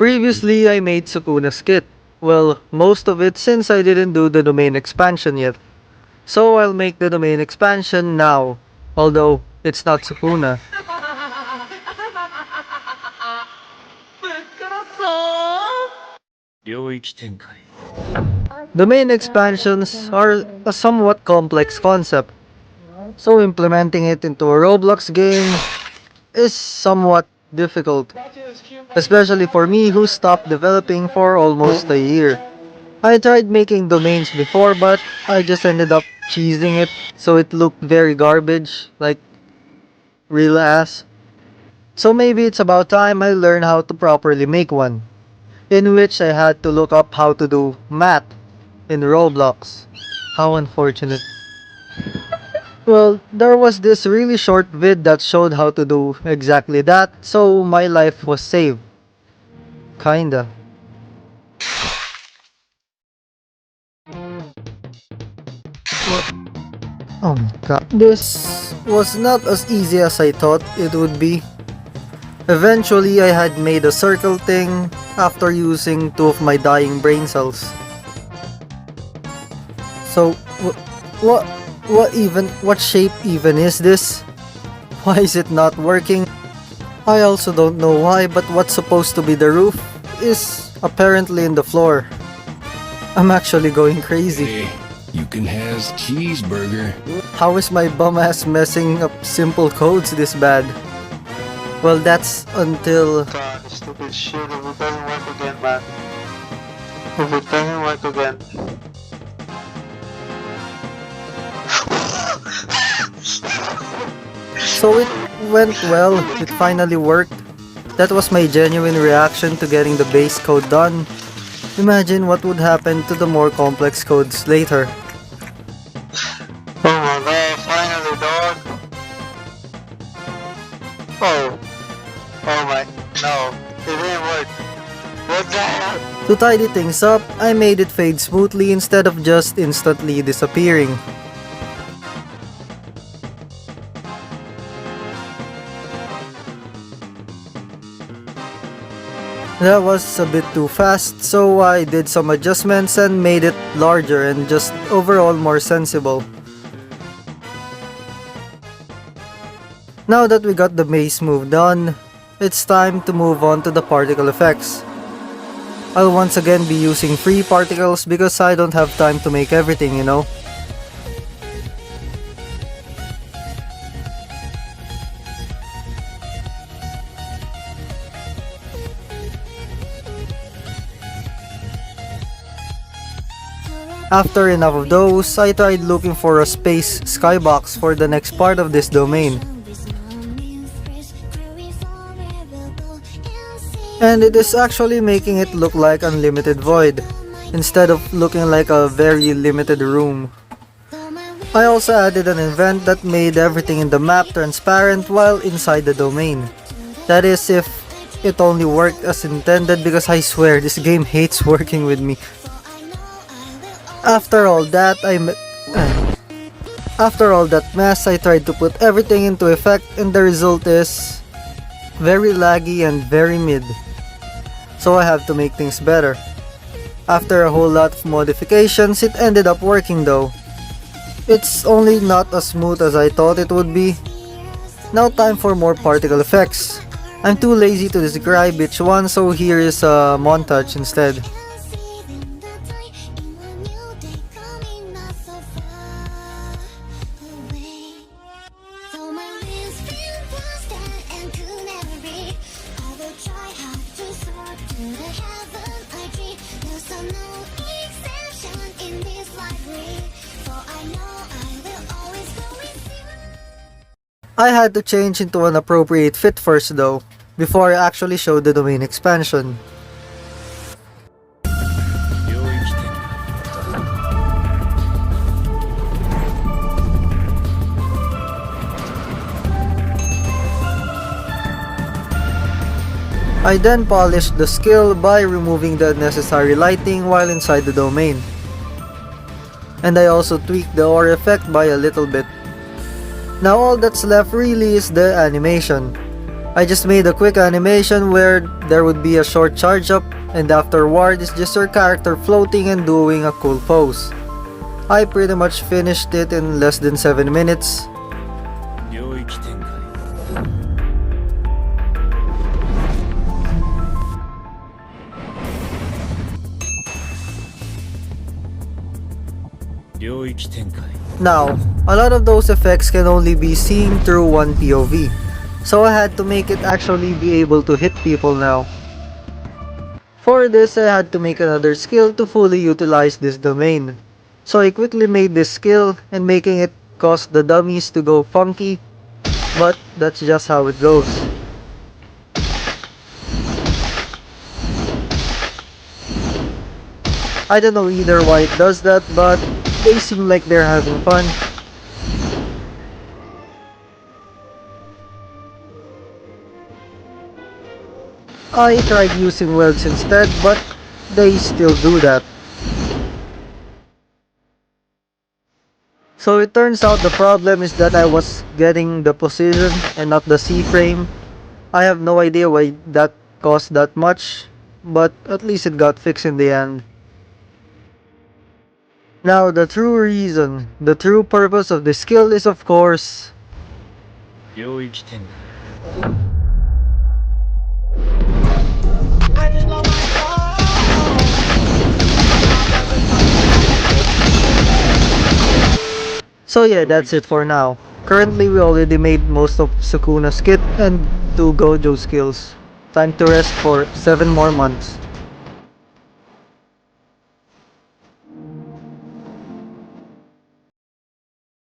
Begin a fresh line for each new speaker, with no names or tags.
Previously, I made Sukuna's kit. Well, most of it since I didn't do the domain expansion yet. So I'll make the domain expansion now, although it's not Sukuna. Domain expansions are a somewhat complex concept, so implementing it into a Roblox game is somewhat difficult, especially for me who stopped developing for almost a year. I tried making domains before, but I just ended up cheesing it so it looked very garbage, like real ass. So maybe it's about time I learn how to properly make one, in which I had to look up how to do math in Roblox. How unfortunate. Well, there was this really short vid that showed how to do exactly that, so my life was saved. Kinda. Oh my god. This was not as easy as I thought it would be. Eventually, I had made a circle thing after using two of my dying brain cells. So, what shape even is this? Why is it not working? I also don't know why, but what's supposed to be the roof is apparently in the floor. I'm actually going crazy.
Hey, you can has cheeseburger.
How is my bum ass messing up simple codes this bad? Well, that's until...
God, stupid shit, if it doesn't work again, man. If it doesn't work again.
So it went well, it finally worked. That was my genuine reaction to getting the base code done. Imagine what would happen to the more complex codes later.
Oh my god, finally, dog. Oh. Oh my, no. It didn't work. What the hell?
To tidy things up, I made it fade smoothly instead of just instantly disappearing. That was a bit too fast, so I did some adjustments and made it larger and just overall more sensible. Now that we got the base moved on, it's time to move on to the particle effects. I'll once again be using free particles because I don't have time to make everything, you know. After enough of those, I tried looking for a space skybox for the next part of this domain. And it is actually making it look like unlimited void, instead of looking like a very limited room. I also added an event that made everything in the map transparent while inside the domain. That is if it only worked as intended, because I swear this game hates working with me. After all that mess, I tried to put everything into effect and the result is very laggy and very mid. So I have to make things better. After a whole lot of modifications, it ended up working though. It's only not as smooth as I thought it would be. Now time for more particle effects. I'm too lazy to describe each one, so here is a montage instead. I had to change into an appropriate fit first though, before I actually showed the domain expansion. I then polished the skill by removing the unnecessary lighting while inside the domain. And I also tweaked the ore effect by a little bit. Now all that's left really is the animation. I just made a quick animation where there would be a short charge up, and afterward it's just your character floating and doing a cool pose. I pretty much finished it in less than 7 minutes. Now, a lot of those effects can only be seen through one POV, so I had to make it actually be able to hit people now. For this, I had to make another skill to fully utilize this domain. So I quickly made this skill and making it cause the dummies to go funky, but that's just how it goes. I don't know either why it does that, but they seem like they're having fun. I tried using welds instead, but they still do that. So it turns out the problem is that I was getting the position and not the C-frame. I have no idea why that cost that much, but at least it got fixed in the end. Now the true reason, the true purpose of this skill is of course so yeah, that's it for now. Currently we already made most of Sukuna's kit and 2 Gojo skills. Time to rest for 7 more months.